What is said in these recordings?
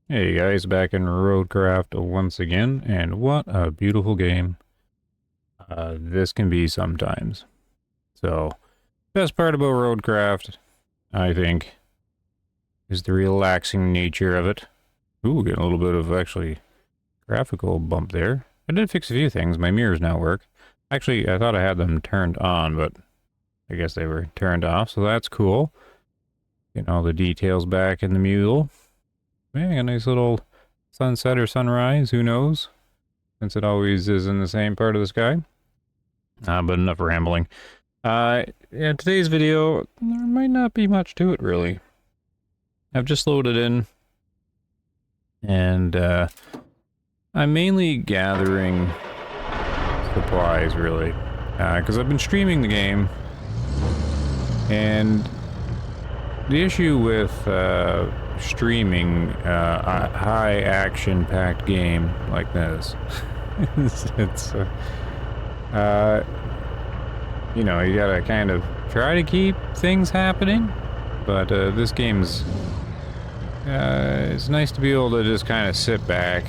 Hey guys, back in RoadCraft once again, and what a beautiful game this can be sometimes. So, best part about RoadCraft, I think, is the relaxing nature of it. Ooh, getting a little bit of actually graphical bump there. I did fix a few things. My mirrors now work. Actually, I thought I had them turned on, but I guess they were turned off, so that's cool. Getting all the details back in the mule. Man, a nice little sunset or sunrise, who knows? Since it always is in the same part of the sky. But enough rambling. Yeah, today's video, there might not be much to it, really. I've just loaded in, and I'm mainly gathering supplies, really. Because I've been streaming the game, and the issue with streaming a high action-packed game like this, it's you know, you gotta kind of try to keep things happening, but this game's it's nice to be able to just kind of sit back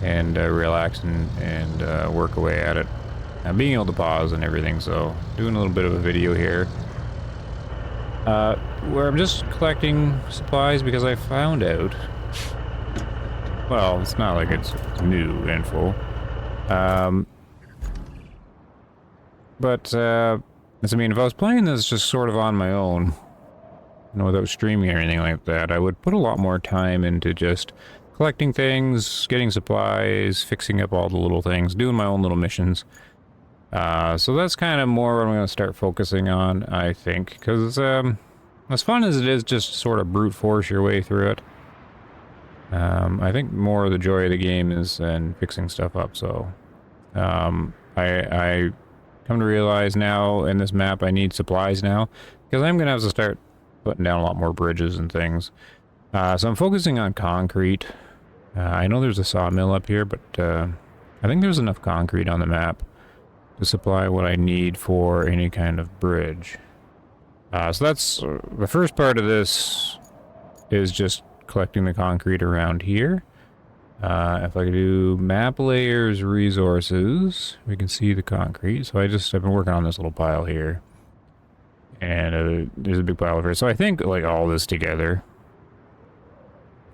and relax and work away at it. Being able to pause and everything, so doing a little bit of a video here where I'm just collecting supplies because I found out, well, it's not like it's new info, but I mean, if I was playing this just sort of on my own, you know, without streaming or anything like that, I would put a lot more time into just collecting things, getting supplies, fixing up all the little things, doing my own little missions. So that's kind of more what I'm going to start focusing on, I think, because as fun as it is just sort of brute force your way through it, I think more of the joy of the game is in fixing stuff up. So I come to realize now in this map I need supplies now, because I'm going to have to start putting down a lot more bridges and things. So I'm focusing on concrete. I know there's a sawmill up here, but I think there's enough concrete on the map to supply what I need for any kind of bridge. So that's the first part of this is just collecting the concrete around here. If I do map layers resources, we can see the concrete. So I've been working on this little pile here, and there's a big pile over here. So I think like all this together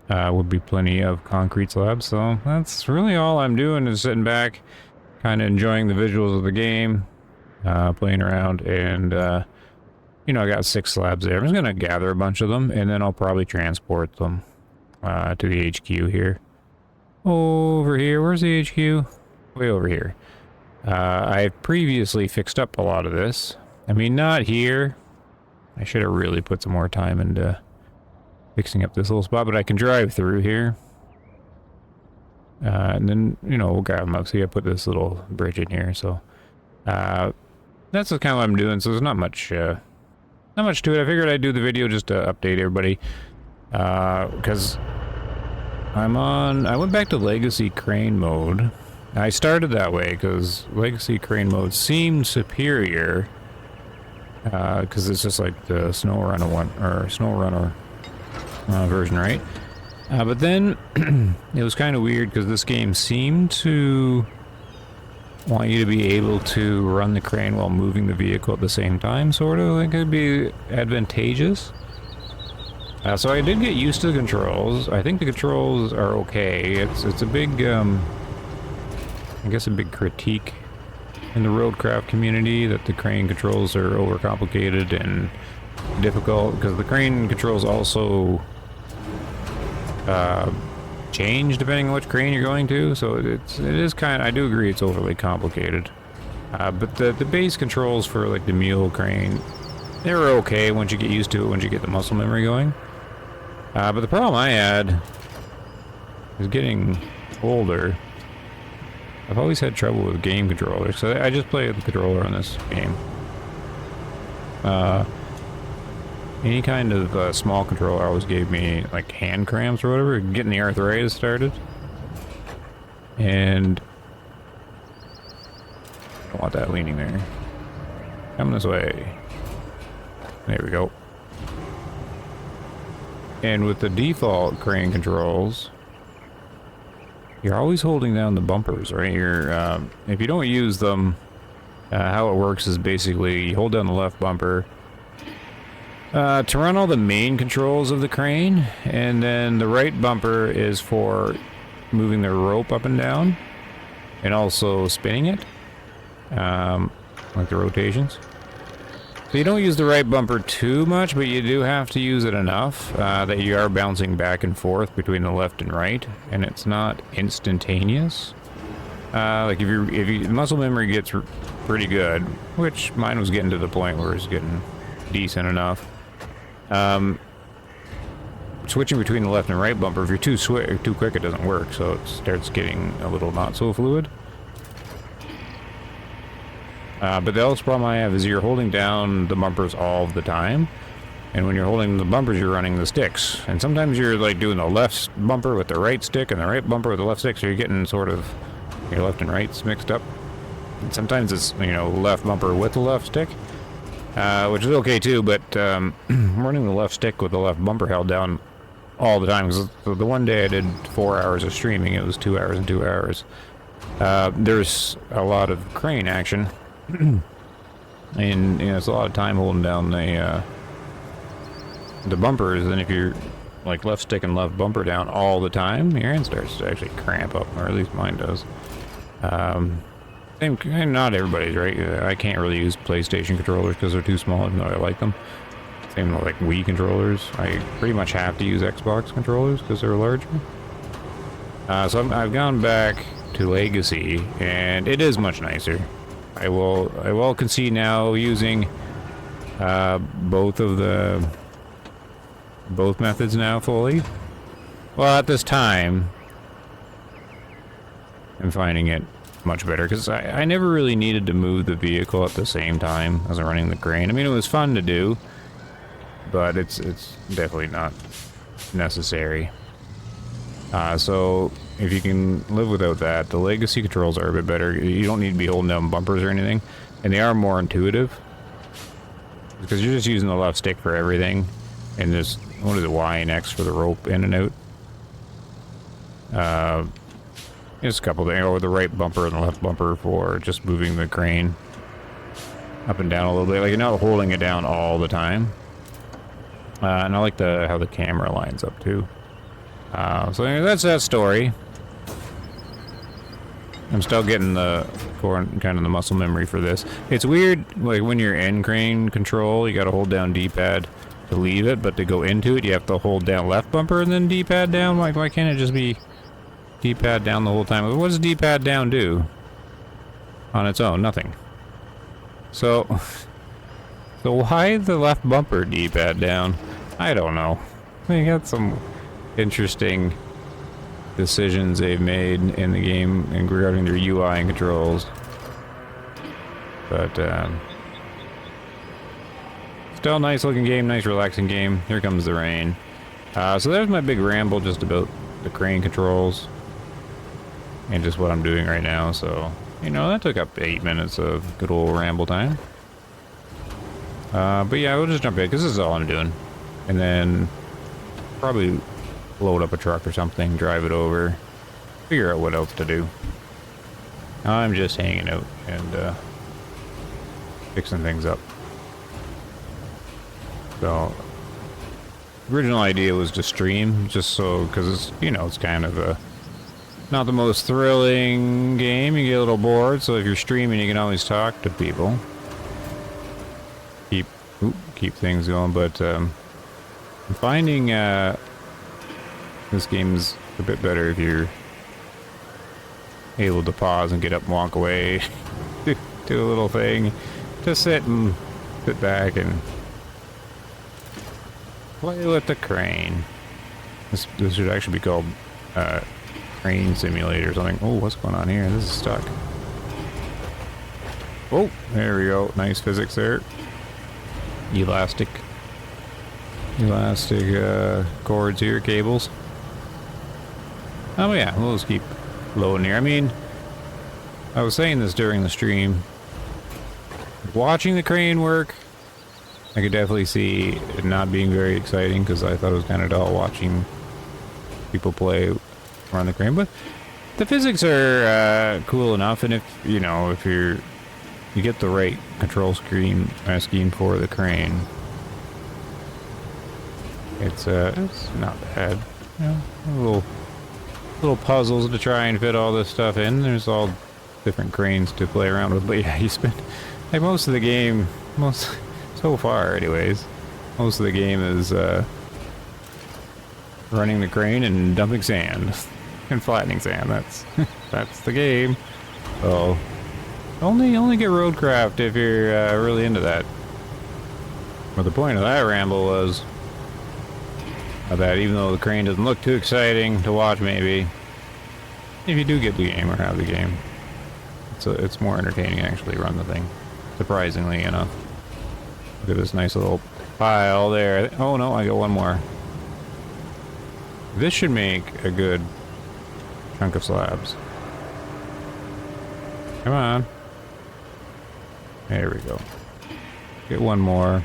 would be plenty of concrete slabs. So that's really all I'm doing, is sitting back, kind of enjoying the visuals of the game, playing around, and you know, I got 6 slabs there. I'm just gonna gather a bunch of them, and then I'll probably transport them to the HQ here. Over here, where's the HQ? Way over here. I've previously fixed up a lot of this. I mean, not here. I should have really put some more time into fixing up this little spot, but I can drive through here. And then, you know, we'll grab them up. See, I put this little bridge in here, so that's just kind of what I'm doing. So there's not much to it. I figured I'd do the video just to update everybody, because I went back to Legacy Crane mode. I started that way because Legacy Crane mode seemed superior, because it's just like the SnowRunner one, or SnowRunner version, right? But then it was kind of weird because this game seemed to want you to be able to run the crane while moving the vehicle at the same time, sort of. It could be advantageous. So I did get used to the controls. I think the controls are okay. It's a big, I guess a big critique in the RoadCraft community that the crane controls are overcomplicated and difficult, because the crane controls also change depending on which crane you're going to, so it is kind of, I do agree it's overly complicated. But the base controls for like the mule crane, they're okay once you get used to it, once you get the muscle memory going. But the problem I had is getting older. I've always had trouble with game controllers, so I just play with the controller on this game. Any kind of small controller always gave me like hand cramps or whatever, getting the arthritis started. And I don't want that leaning there. Coming this way. There we go. And with the default crane controls, you're always holding down the bumpers, right? If you don't use them, how it works is basically you hold down the left bumper to run all the main controls of the crane, and then the right bumper is for moving the rope up and down, and also spinning it, like the rotations. So you don't use the right bumper too much, but you do have to use it enough that you are bouncing back and forth between the left and right, and it's not instantaneous. Like if you muscle memory gets pretty good, which mine was getting to the point where it's getting decent enough. Switching between the left and right bumper, if you're too quick, it doesn't work, so it starts getting a little not so fluid. But the other problem I have is you're holding down the bumpers all the time, and when you're holding the bumpers, you're running the sticks. And sometimes you're like doing the left bumper with the right stick and the right bumper with the left stick, so you're getting sort of your left and rights mixed up. And sometimes it's, you know, left bumper with the left stick, which is okay too, but running the left stick with the left bumper held down all the time. Because the one day I did 4 hours of streaming, it was 2 hours and 2 hours. There's a lot of crane action. And you know, it's a lot of time holding down the bumpers, and if you're like left stick and left bumper down all the time, your hand starts to actually cramp up, or at least mine does. And not everybody's, right? I can't really use PlayStation controllers because they're too small, even though I like them. Same with like Wii controllers. I pretty much have to use Xbox controllers because they're larger. So I've gone back to Legacy, and it is much nicer. I will concede now, using both methods now fully. Well, at this time, I'm finding it much better because I never really needed to move the vehicle at the same time as I'm running the crane. I mean, it was fun to do, but it's definitely not necessary. So if you can live without that, the Legacy controls are a bit better. You don't need to be holding down bumpers or anything, and they are more intuitive because you're just using the left stick for everything, and there's, what is it, Y and X for the rope in and out. Just a couple things, or the right bumper and the left bumper for just moving the crane up and down a little bit. Like, you're not holding it down all the time. And I like how the camera lines up too. So anyway, that's that story. I'm still getting the kind of the muscle memory for this. It's weird, like when you're in crane control, you gotta hold down D-pad to leave it, but to go into it, you have to hold down left bumper and then D-pad down. Like, why can't it just be D-pad down the whole time? What does D-pad down do on its own? Nothing. So why the left bumper D-pad down? I don't know. They got some interesting decisions they've made in the game and regarding their UI and controls, but still a nice looking game, nice relaxing game. Here comes the rain. So there's my big ramble just about the crane controls and just what I'm doing right now. So, you know, that took up 8 minutes of good old ramble time. But yeah, we'll just jump in because this is all I'm doing, and then probably load up a truck or something, drive it over, figure out what else to do. I'm just hanging out and fixing things up. So, original idea was to stream, just so, because it's, you know, it's kind of a not the most thrilling game. You get a little bored, so if you're streaming, you can always talk to people, keep things going. But I'm finding this game's a bit better if you're able to pause and get up and walk away, do a little thing, just sit back and play with the crane. This should actually be called Crane Simulator or something. Oh, what's going on here? This is stuck. Oh, there we go. Nice physics there. Elastic cords here, cables. Oh yeah, we'll just keep loading here. I mean, I was saying this during the stream. Watching the crane work I could definitely see it not being very exciting because I thought it was kind of dull watching people play around the crane. But the physics are cool enough, and if you know, if you get the right control scheme for the crane, it's not bad. You know, little puzzles to try and fit all this stuff in. There's all different cranes to play around with, but yeah, you spend like most of the game, so far anyways, most of the game is running the crane and dumping sand and flattening sand. That's the game. So only get RoadCraft if you're really into that. But the point of that ramble was that even though the crane doesn't look too exciting to watch, maybe if you do get the game or have the game, it's more entertaining to actually run the thing, surprisingly enough. Look at this nice little pile there. Oh no, I got one more. This should make a good chunk of slabs. Come on. There we go. Get one more.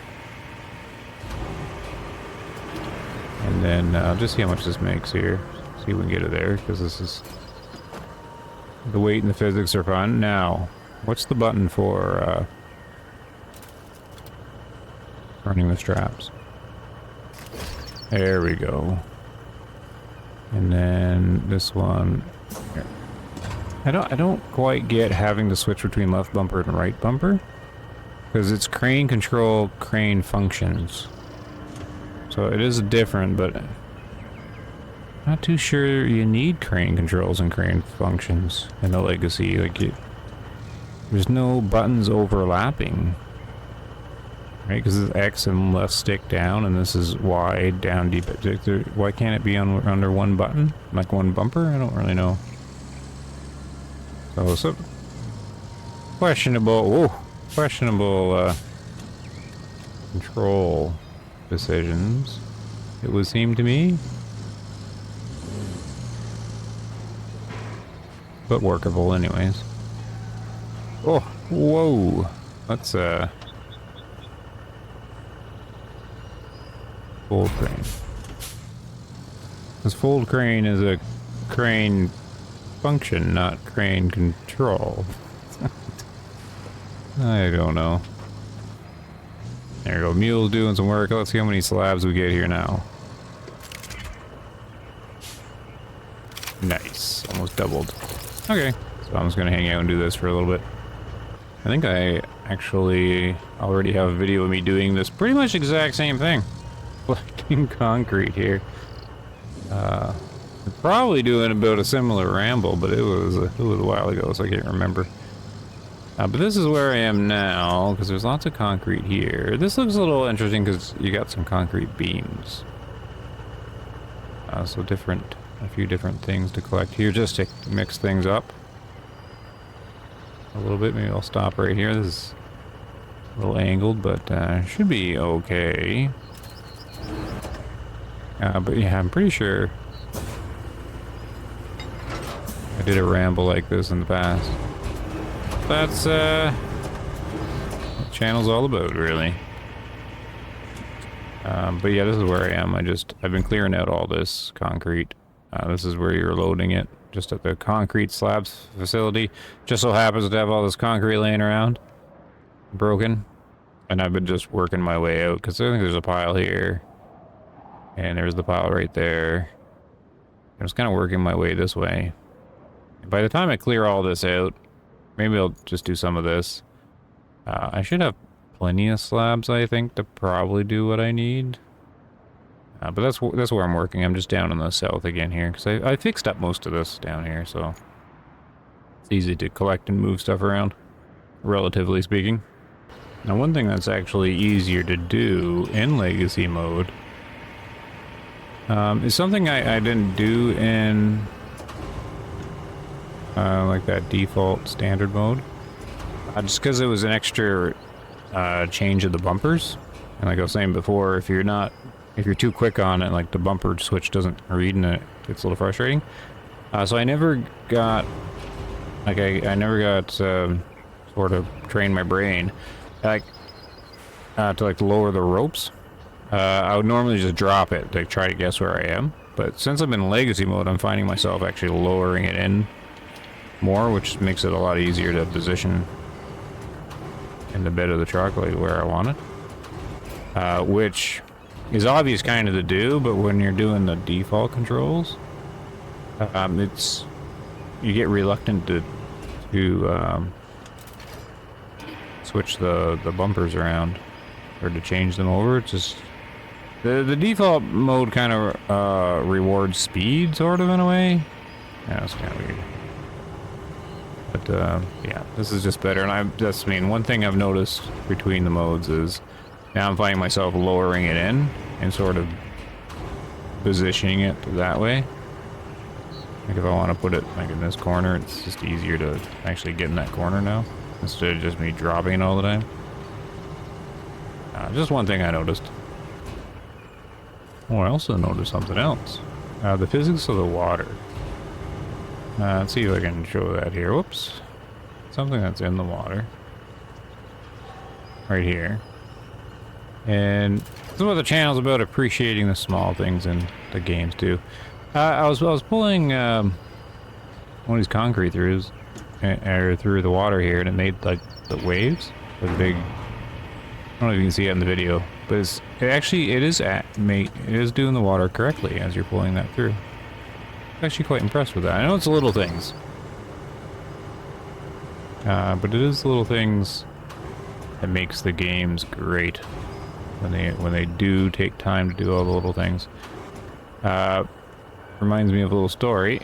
And then I'll just see how much this makes here. See if we can get it there, because this is... The weight and the physics are fun. Now, what's the button for running the straps? There we go. And then this one here. I don't quite get having to switch between left bumper and right bumper, because it's crane control, crane functions. So it is different, but not too sure you need crane controls and crane functions in the Legacy. Like, there's no buttons overlapping, right? Because it's X and left stick down, and this is Y down deep. Why can't it be under one button, like one bumper? I don't really know. So questionable control decisions, it would seem to me. But workable anyways. Oh, whoa. That's fold crane. This fold crane is a crane function, not crane control. I don't know. There you go, mule's doing some work. Let's see how many slabs we get here now. Nice, almost doubled. Okay, so I'm just gonna hang out and do this for a little bit. I think I actually already have a video of me doing this pretty much exact same thing. Collecting concrete here. Probably doing about a similar ramble, but it was a while ago, so I can't remember. But this is where I am now, because there's lots of concrete here. This looks a little interesting because you got some concrete beams. So a few different things to collect here, just to mix things up a little bit. Maybe I'll stop right here. This is a little angled, but should be okay. But yeah, I'm pretty sure I did a ramble like this in the past. That's what the channel's all about, really. But yeah, this is where I am. I've been clearing out all this concrete. This is where you're loading it, just at the concrete slabs facility. Just so happens to have all this concrete laying around, broken. And I've been just working my way out, because I think there's a pile here. And there's the pile right there. I was kind of working my way this way. By the time I clear all this out, maybe I'll just do some of this. I should have plenty of slabs, I think, to probably do what I need. But that's where I'm working. I'm just down in the south again here, because I fixed up most of this down here, so it's easy to collect and move stuff around, relatively speaking. Now, one thing that's actually easier to do in Legacy mode is something I didn't do in like that default standard mode, just because it was an extra change of the bumpers. And like I was saying before, if you're too quick on it, like the bumper switch doesn't read and it gets a little frustrating. So I never got, like I never got sort of trained my brain. Like to like lower the ropes. I would normally just drop it to try to guess where I am. But since I'm in legacy mode, I'm finding myself actually lowering it in more, which makes it a lot easier to position in the bed of the truck like where I want it. Which is obvious kind of to do, but when you're doing the default controls, you get reluctant to switch the bumpers around or to change them over. It's just the default mode kind of rewards speed, sort of, in a way. Yeah, it's kind of weird. But yeah, this is just better. And one thing I've noticed between the modes is now I'm finding myself lowering it in and sort of positioning it that way. Like if I want to put it like in this corner, it's just easier to actually get in that corner now instead of just me dropping it all the time. Just one thing I noticed. Oh, I also noticed something else. The physics of the water. Let's see if I can show that here. Whoops. Something that's in the water. Right here. And this is what the channel's about, appreciating the small things in the games too. I was pulling one of these concrete through the water here, and it made like the waves, the big. I don't know if you can see it in the video, but it is doing the water correctly as you're pulling that through. I'm actually quite impressed with that. I know it's little things, but it is the little things that makes the games great when they do take time to do all the little things. Reminds me of a little story.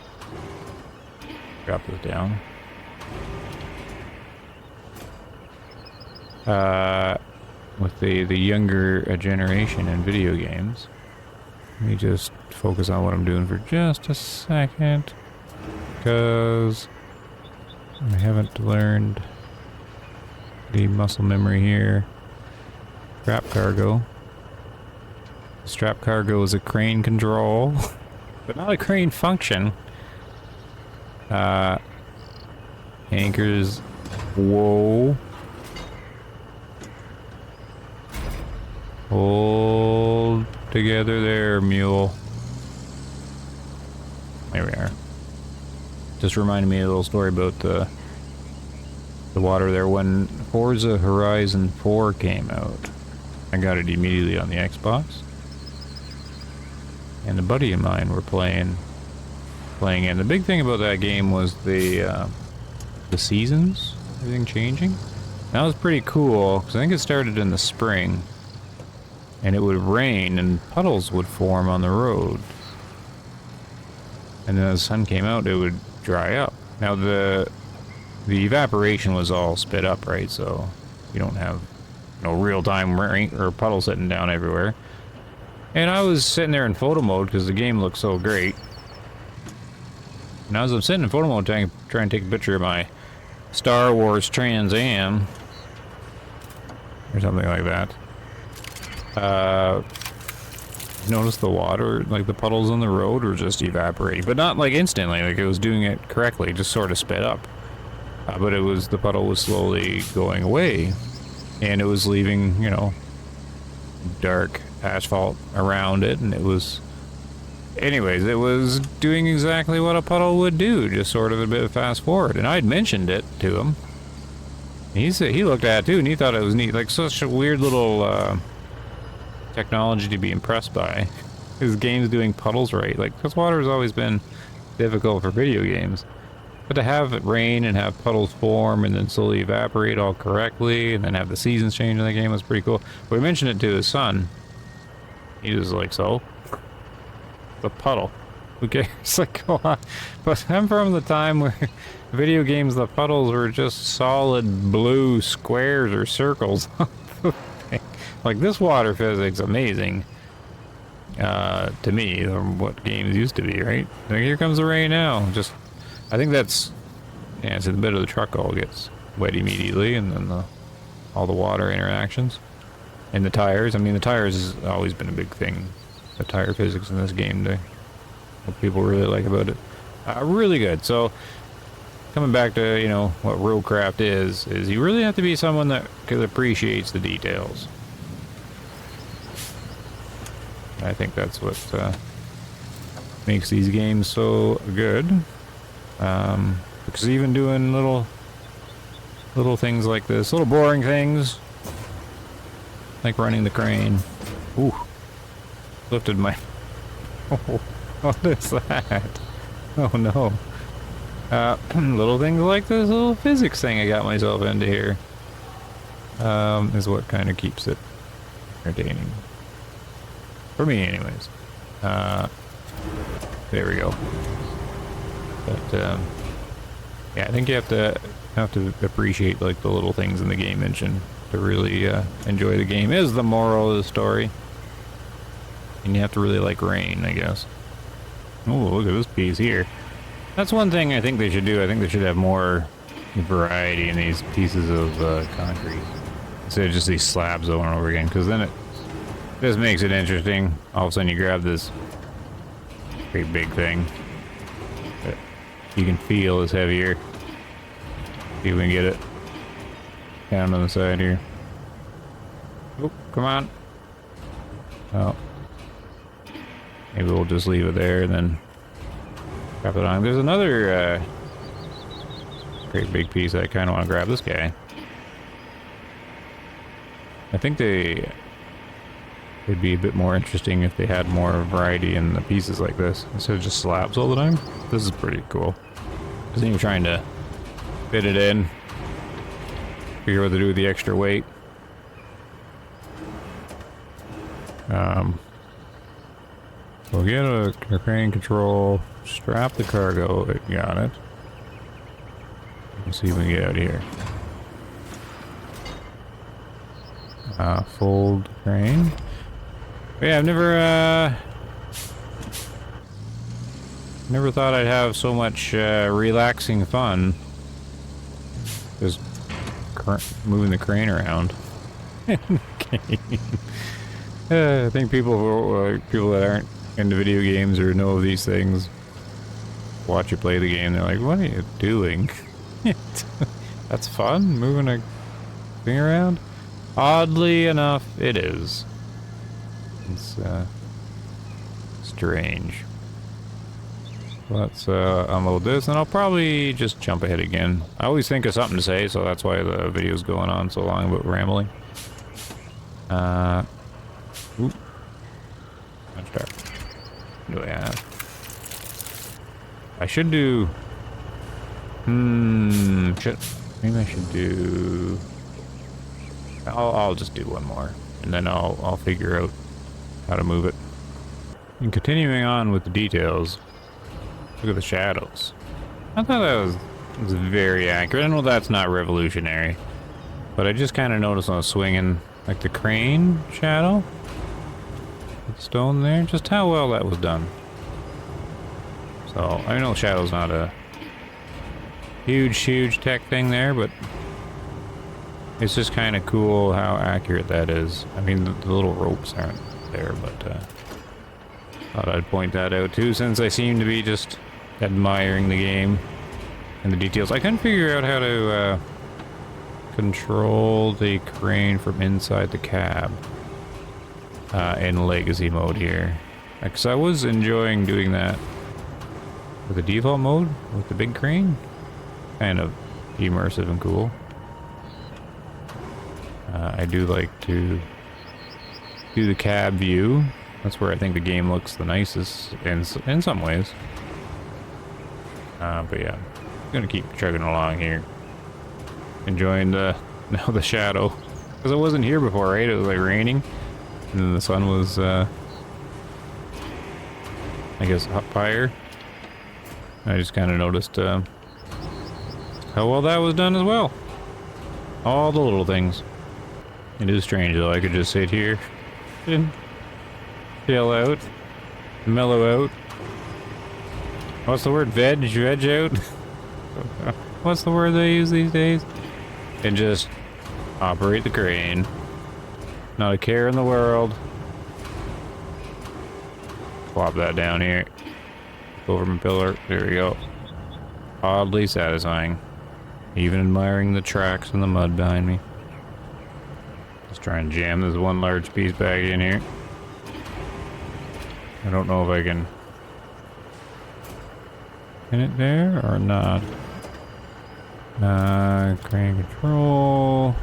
Drop this down. With the younger generation in video games. Let me just focus on what I'm doing for just a second, because I haven't learned the muscle memory here. Strap cargo. Strap cargo is a crane control, but not a crane function. Anchors. Whoa. Hold together there, mule. There we are. Just reminded me of a little story about the water there. When Forza Horizon 4 came out, I got it immediately on the Xbox. And a buddy of mine were playing in. The big thing about that game was the seasons, everything changing. That was pretty cool, because I think it started in the spring. And it would rain and puddles would form on the road. And then as the sun came out, it would dry up. Now the evaporation was all sped up, right? So you don't have real-time rain or puddles sitting down everywhere. And I was sitting there in photo mode because the game looked so great. And as I'm sitting in photo mode trying to take a picture of my Star Wars Trans Am or something like that. Notice the water, like the puddles on the road, were just evaporating, but not like instantly, like it was doing it correctly, just sort of sped up. But the puddle was slowly going away, and it was leaving, dark asphalt around it, and it was doing exactly what a puddle would do, just sort of a bit of fast forward. And I'd mentioned it to him. He looked at it too, and he thought it was neat, like such a weird little technology to be impressed by. His game's doing puddles right, like, because water has always been difficult for video games, but to have it rain and have puddles form and then slowly evaporate all correctly and then have the seasons change in the game was pretty cool. We mentioned it to his son. He was like, so the puddle, who cares? Like, go on. But I'm from the time where video games, the puddles were just solid blue squares or circles. Like, this water physics amazing to me, from what games used to be, right? Like, here comes the rain now. I think that's, so the bed of the truck all gets wet immediately, and then all the water interactions. And the tires, the tires has always been a big thing. The tire physics in this game, what people really like about it. Really good. So, coming back to, what RoadCraft is you really have to be someone that appreciates the details. I think that's what makes these games so good. Because even doing little things like this, little boring things, like running the crane. Ooh, lifted my... Oh, what is that? Oh no. Little things like this little physics thing I got myself into here is what kind of keeps it entertaining. For me, anyways. There we go. But, yeah, I think you have to appreciate, like, the little things in the game engine to really enjoy the game, is the moral of the story. And you have to really like rain, I guess. Oh, look at this piece here. That's one thing I think they should do. I think they should have more variety in these pieces of concrete instead of just these slabs over and over again, because then it just makes it interesting. All of a sudden you grab this great big thing that you can feel is heavier. See if we can get it down on the side here. Oh, come on. Oh. Maybe we'll just leave it there and then drop it on. There's another great big piece I kind of want to grab. This guy. I think it'd be a bit more interesting if they had more variety in the pieces like this instead of just slabs all the time. This is pretty cool. Because then you're trying to fit it in, figure what to do with the extra weight. We'll get a crane control, strap the cargo, got it. Let's see if we can get out of here. Fold crane. But yeah, I've never thought I'd have so much relaxing fun just moving the crane around. I think people that aren't into video games or know of these things watch you play the game. They're like, "What are you doing?" That's fun, moving a thing around. Oddly enough, it is. It's strange. Let's unload this, and I'll probably just jump ahead again. I always think of something to say, so that's why the video's going on so long about rambling. Oop. Let's start. What do I have? I should do... shit. Maybe I should do... I'll just do one more, and then I'll figure out how to move it. And continuing on with the details, look at the shadows. I thought that was very accurate. I know that's not revolutionary, but I just kind of noticed when I was swinging, like the crane shadow, the stone there, just how well that was done. So I know shadow's not a huge tech thing there, but it's just kind of cool how accurate that is. I mean, the little ropes aren't there, but thought I'd point that out too, since I seem to be just admiring the game and the details. I couldn't figure out how to control the crane from inside the cab in legacy mode here, because I was enjoying doing that with the default mode with the big crane. Kind of immersive and cool. I do like to do the cab view. That's where I think the game looks the nicest in some ways. But yeah, I'm gonna keep chugging along here, enjoying the shadow, because it wasn't here before, right? It was like raining, and then the sun was, I guess, up higher. I just kind of noticed how well that was done as well. All the little things. It is strange though. I could just sit here and chill out, mellow out. What's the word? Veg out? What's the word they use these days? And just operate the crane. Not a care in the world. Plop that down here. Over my pillar. There we go. Oddly satisfying. Even admiring the tracks and the mud behind me. Let's try and jam this one large piece back in here. I don't know if I can pin it there or not. Crane control,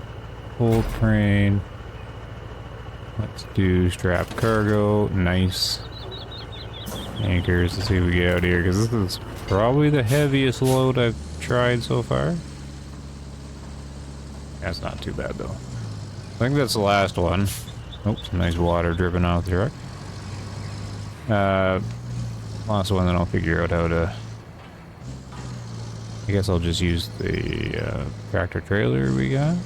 full crane. Let's do strap cargo. Nice. Anchors. Let's see if we get out here, because this is probably the heaviest load I've tried so far. That's not too bad though. I think that's the last one. Oh, some nice water dripping off the truck. Last one, then I'll figure out how to... I guess I'll just use the tractor trailer we got.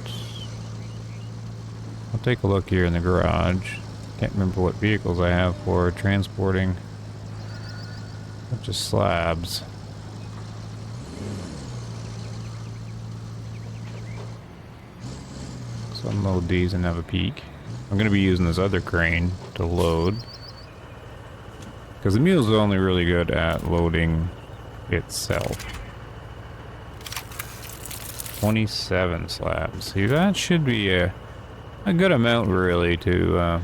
I'll take a look here in the garage. Can't remember what vehicles I have for transporting a bunch of slabs. So unload these and have a peek. I'm going to be using this other crane to load, because the mule's only really good at loading itself. 27 slabs. See, that should be a good amount really to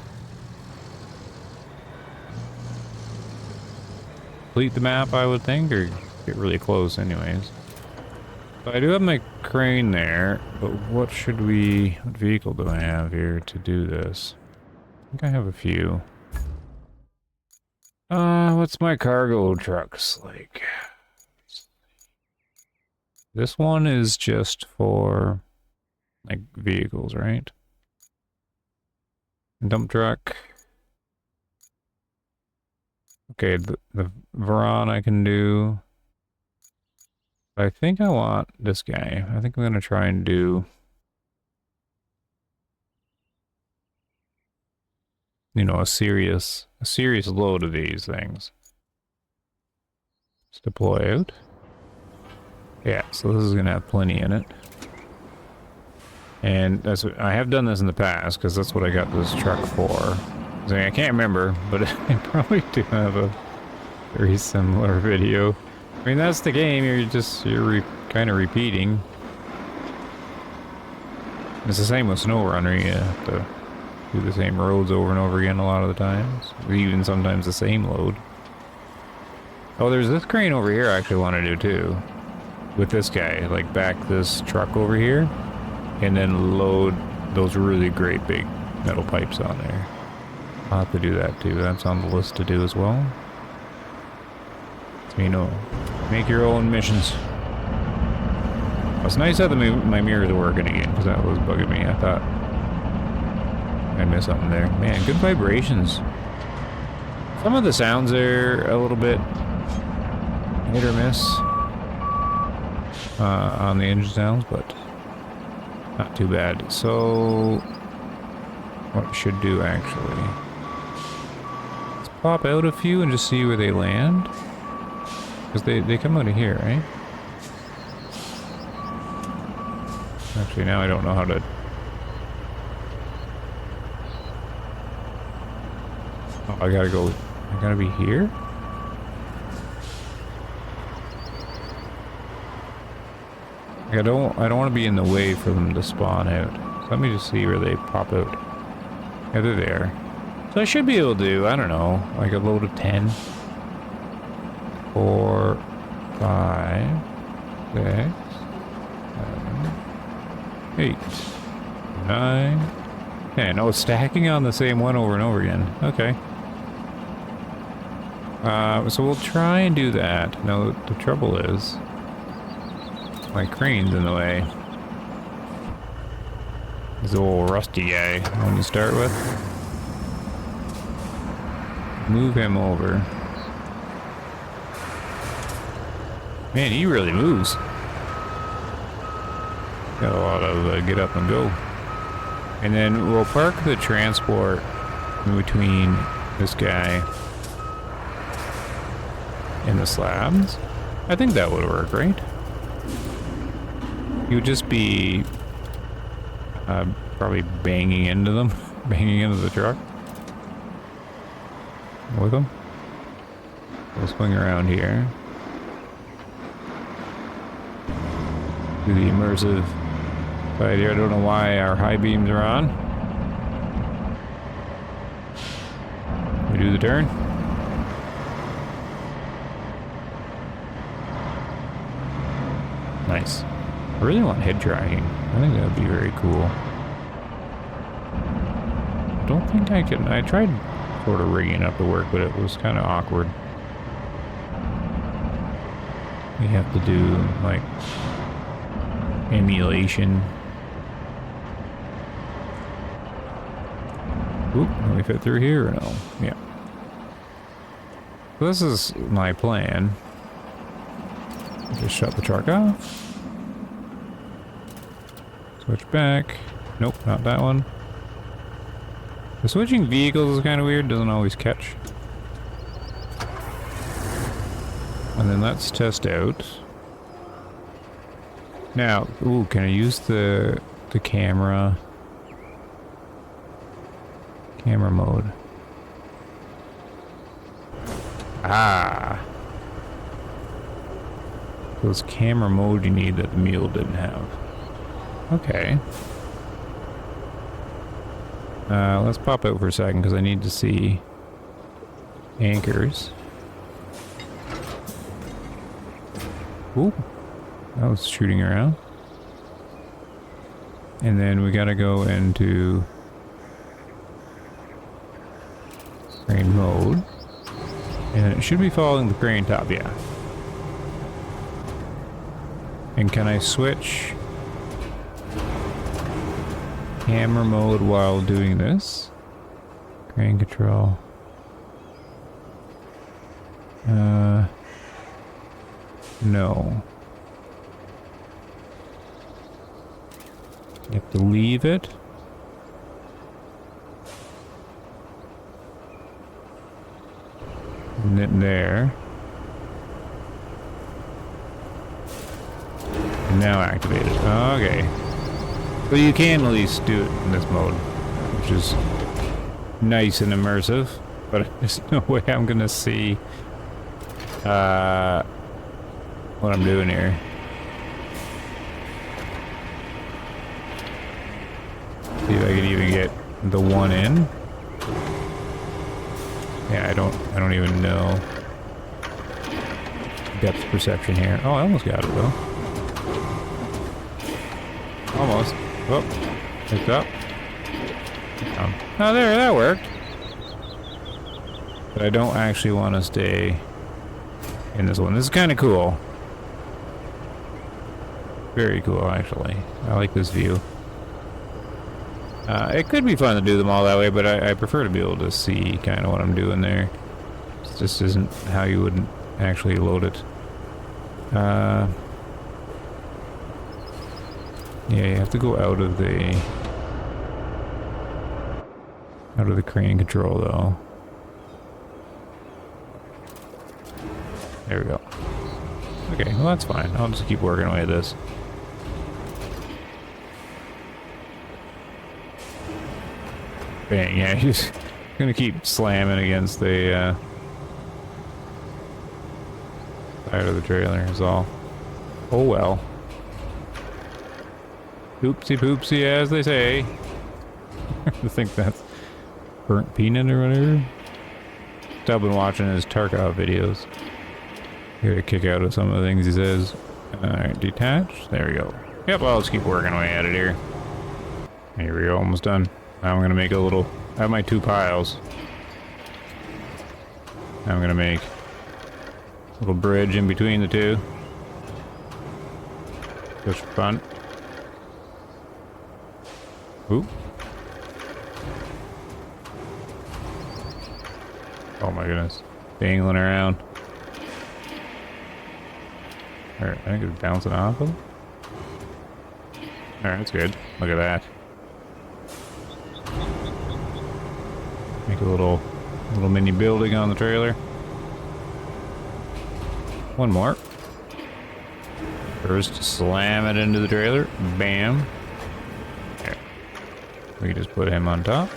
complete the map, I would think, or get really close anyways. So I do have my crane there, but what vehicle do I have here to do this? I think I have a few. What's my cargo trucks like? This one is just for, like, vehicles, right? Dump truck. Okay, the Varan I can do. I think I want this guy. I think I'm gonna try and do, you know, a serious load of these things. Let's deploy out. Yeah, so this is gonna have plenty in it. And I have done this in the past, because that's what I got this truck for. I can't remember, but I probably do have a very similar video. I mean, that's the game, you're kind of repeating. It's the same with SnowRunner, you have to do the same roads over and over again a lot of the times. Even sometimes the same load. Oh, there's this crane over here I actually want to do too. With this guy, like back this truck over here, and then load those really great big metal pipes on there. I'll have to do that too. That's on the list to do as well. So, you know, make your own missions. It's nice that my mirrors are working again, because that was bugging me. I thought I missed something there. Man, good vibrations. Some of the sounds are a little bit hit or miss on the engine sounds, but not too bad. So, what I should do actually, let's pop out a few and just see where they land. Because they come out of here, right? Actually, now I don't know how to... Oh, I gotta be here? Like, I don't want to be in the way for them to spawn out. So let me just see where they pop out. Yeah, they're there. So I should be able to do, I don't know, like a load of 10. 4, 5, 6, 7, 8, 9, 10. Oh, stacking on the same one over and over again. Okay. So we'll try and do that. Now, the trouble is, my crane's in the way. This old rusty guy I want to start with. Move him over. Man, he really moves. Got a lot of get up and go. And then we'll park the transport in between this guy and the slabs. I think that would work, right? He would just be probably banging into them, banging into the truck with them. We'll swing around here. Do the immersive side here. I don't know why our high beams are on. We do the turn. Nice. I really want head tracking. I think that would be very cool. I don't think I can. I tried sort of rigging up to work, but it was kind of awkward. We have to do like emulation. Oop, can we fit through here or no? Yeah. So this is my plan. Just shut the truck off. Switch back. Nope, not that one. The switching vehicles is kind of weird, doesn't always catch. And then let's test out. Now, ooh, can I use the camera mode? Ah. So it's camera mode you need that the mule didn't have. Okay. Let's pop out for a second because I need to see anchors. Ooh, that was shooting around. And then we gotta go into crane mode. And it should be following the crane top, yeah. And can I switch camera mode while doing this? Crane control. No. You have to leave it. And then there. And now activate it. Okay. So you can at least do it in this mode, which is nice and immersive, but there's no way I'm gonna see what I'm doing here. See if I can even get the one in. Yeah, I don't even know depth perception here. Oh, I almost got it though. Almost. Oh, picked up. Oh, there, that worked. But I don't actually want to stay in this one. This is kind of cool. Very cool, actually. I like this view. It could be fun to do them all that way, but I prefer to be able to see kind of what I'm doing there. This just isn't how you would actually load it. Yeah, you have to go out of the crane control though. There we go. Okay, well that's fine. I'll just keep working away at this. Bang, yeah, he's gonna keep slamming against the side of the trailer is all. Oh well. Oopsie poopsie, as they say. I think that's burnt peanut or whatever. I've been watching his Tarkov videos. Get a kick out of some of the things he says. Alright, detach. There we go. Yep, I'll just keep working away at it here. Here we go, almost done. Now I'm gonna make a little. I have my two piles. Now I'm gonna make a little bridge in between the two. Just for fun. Oop. Oh my goodness. Dangling around. Alright, I think it's bouncing off of him. Alright, that's good. Look at that. Make a little mini building on the trailer. One more. First, slam it into the trailer. Bam. There. We can just put him on top.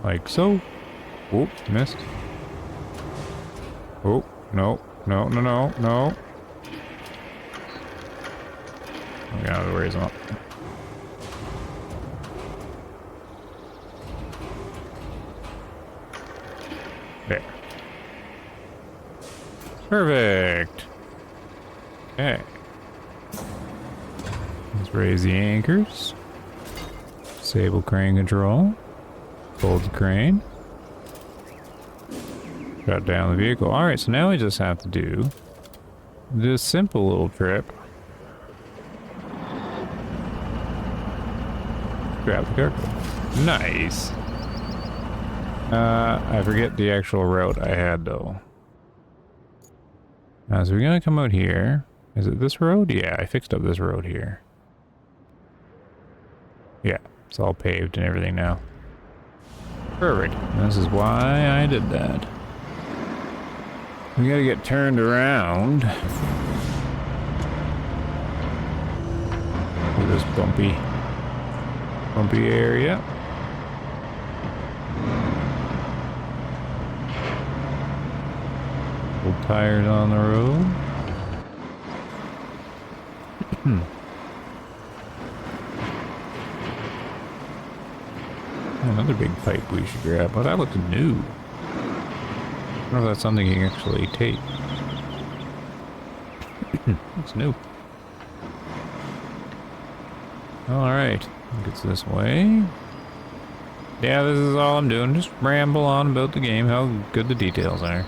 Like so. Whoop, missed. Oh, no, no, no, no, no. Oh, yeah, where he's up. There. Perfect. Okay. Let's raise the anchors. Disable crane control. Hold the crane. Shut down the vehicle. Alright, so now we just have to do this simple little trip. Grab the cargo. Nice. I forget the actual route I had though. So we're gonna come out here. Is it this road? Yeah, I fixed up this road here. Yeah, it's all paved and everything now. Perfect. This is why I did that. We gotta get turned around. Through this bumpy area. Old tires on the road. Another big pipe we should grab. But that looks new. I wonder if that's something you can actually take. It's new. Alright. Gets this way. Yeah, this is all I'm doing. Just ramble on about the game, how good the details are.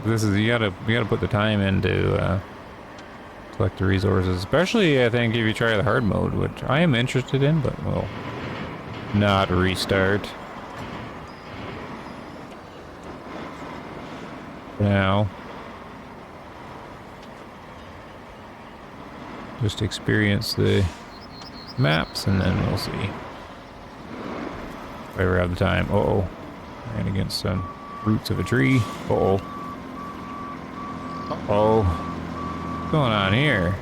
This is, you gotta put the time in to collect the resources. Especially, I think, if you try the hard mode, which I am interested in, but will not restart. Now, just experience the maps and then we'll see if I ever have the time. Uh-oh. Ran against some roots of a tree. Uh-oh. Uh-oh. What's going on here?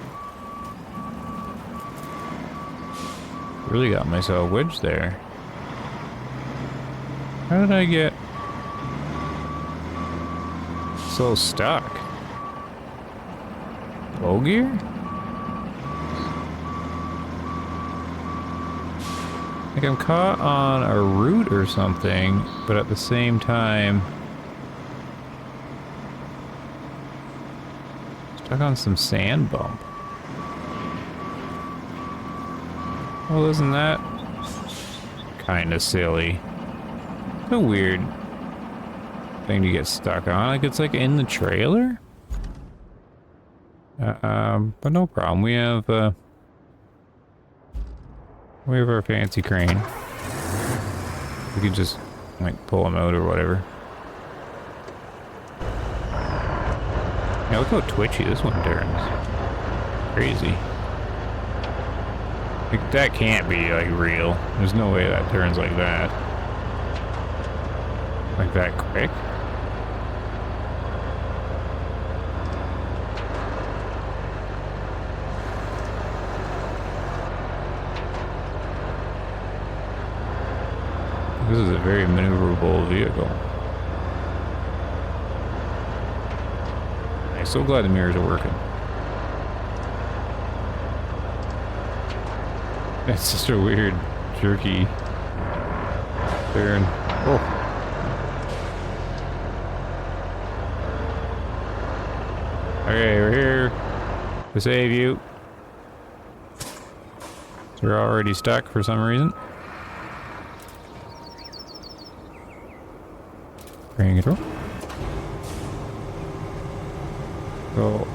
Really got myself wedged there. How did I get so stuck? Low gear? Like I'm caught on a root or something, but at the same time stuck on some sand bump. Well, isn't that kind of silly? It's a weird thing to get stuck on. Like it's like in the trailer. But no problem. We have our fancy crane. We can just like pull them out or whatever. Yeah, look how twitchy this one turns. Crazy. Like, that can't be like real. There's no way that turns like that. Like that quick. This is a very maneuverable vehicle. I'm so glad the mirrors are working. That's just a weird, jerky turn. Oh. Okay, we're here to save you. So we're already stuck for some reason. Crane control. So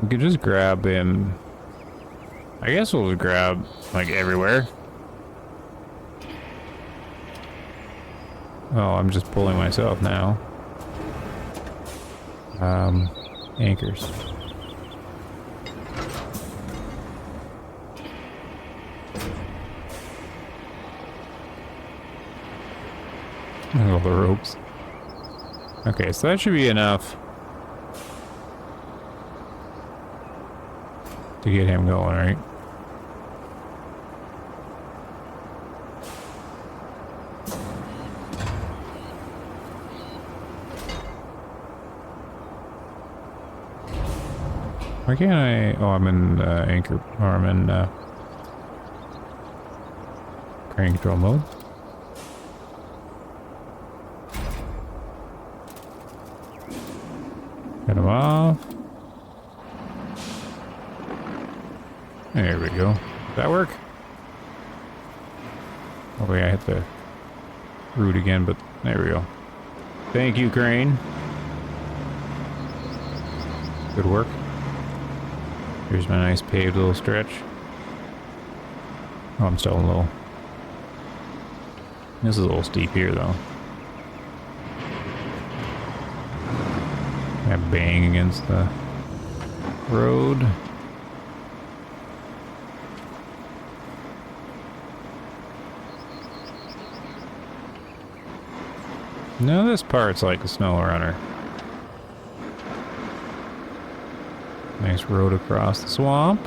we could just grab him. I guess we'll grab like everywhere. Oh, I'm just pulling myself now. Anchors. All the ropes. Okay, so that should be enough to get him going, right? Why can't I? Oh, I'm in anchor, or I'm in crane control mode. Cut them off. There we go. Does that work? Oh yeah, I hit the root again, but there we go. Thank you, crane. Good work. Here's my nice paved little stretch. Oh, I'm still low. This is a little steep here, though. I bang against the road. No, this part's like a snow runner. Nice road across the swamp.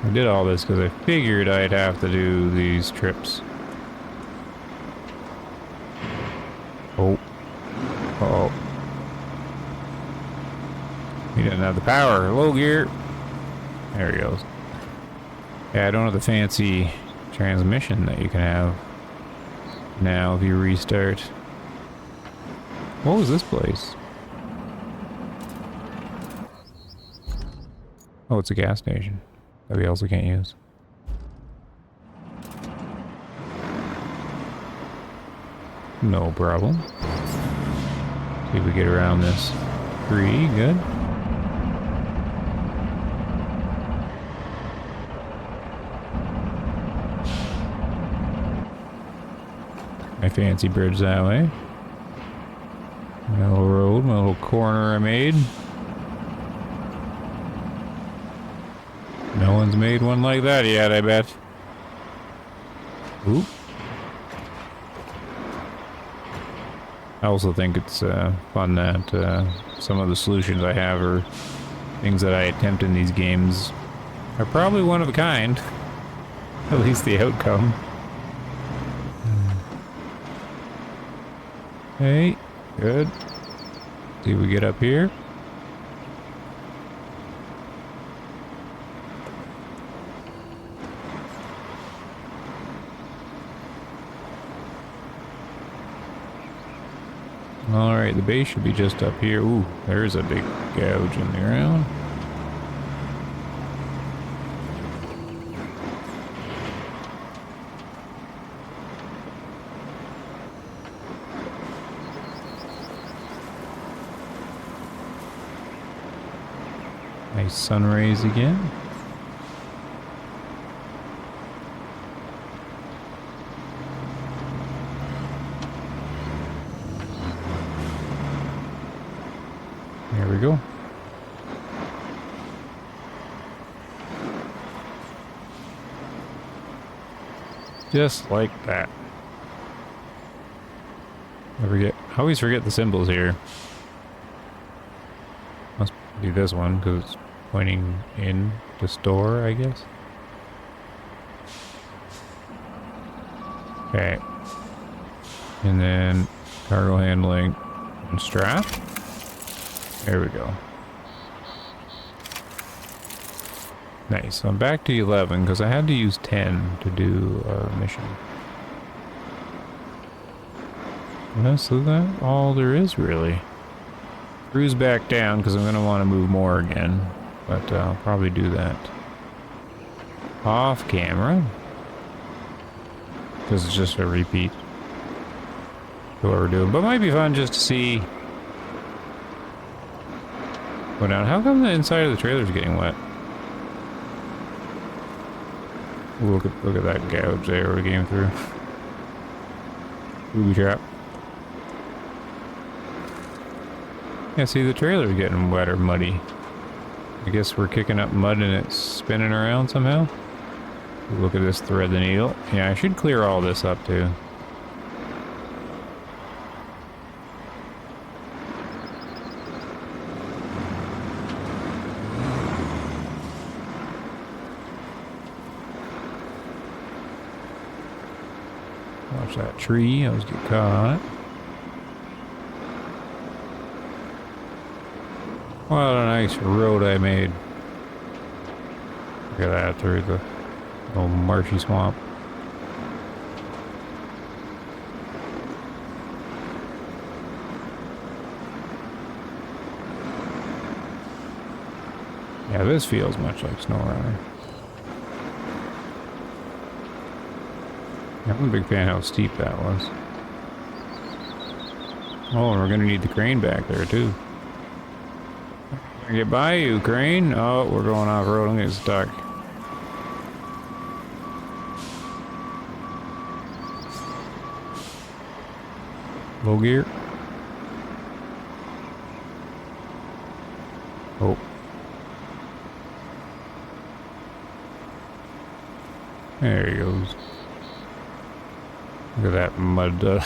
I did all this because I figured I'd have to do these trips. Oh. Uh-oh. He didn't have the power. Low gear. There he goes. Yeah, I don't have the fancy transmission that you can have now if you restart. What was this place? Oh, it's a gas station that we also can't use. No problem. See if we get around this tree. Good. My fancy bridge that way. My little road, my little corner I made. No one's made one like that yet, I bet. Oop. I also think it's fun that some of the solutions I have or things that I attempt in these games are probably one of a kind. At least the outcome. Hey, good. See if we get up here. Alright, the base should be just up here. Ooh, there's a big gouge in the ground. Nice sun rays again. There we go. Just like that. I always forget the symbols here. Must be this one because it's pointing in the store, I guess. Okay. And then cargo handling and strap. There we go. Nice. So I'm back to 11 because I had to use 10 to do a mission. Yeah, so that's all there is really. Cruise back down because I'm going to want to move more again. But I'll probably do that off camera. Because it's just a repeat of what we're doing. But it might be fun just to see. Go down. How come the inside of the trailer is getting wet? Look at that gouge there we came through. Booby trap. Yeah, see the trailer's getting wet or muddy. I guess we're kicking up mud and it's spinning around somehow. Look at this thread the needle. Yeah, I should clear all this up too. Watch that tree, I always get caught on it. What a nice road I made. Look at that through the little marshy swamp. Yeah, this feels much like snow runner. I'm a big fan of how steep that was. Oh, and we're gonna need the crane back there too. Can I get by you, crane? Oh, we're going off road. I'm getting stuck. Low gear. Oh. There he goes. Look at that mud little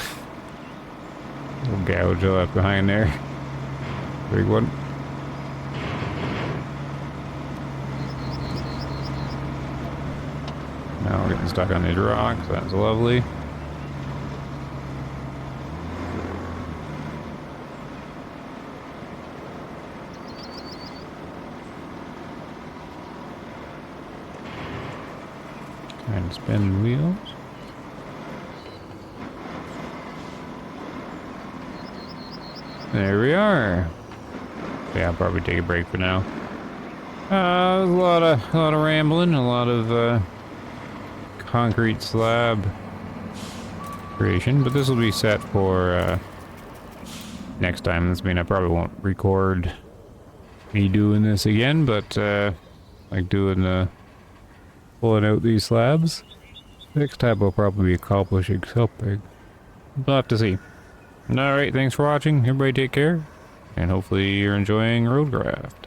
gouge left behind there. Big one. Now we're getting stuck on these rocks. That's lovely. Trying to spin the wheels. There we are. Yeah, I'll probably take a break for now. A lot of rambling, a lot of concrete slab creation, but this will be set for next time. This means I probably won't record me doing this again, but like doing the pulling out these slabs. Next time I'll probably be accomplishing something. We'll have to see. Alright, thanks for watching. Everybody take care. And hopefully you're enjoying RoadCraft.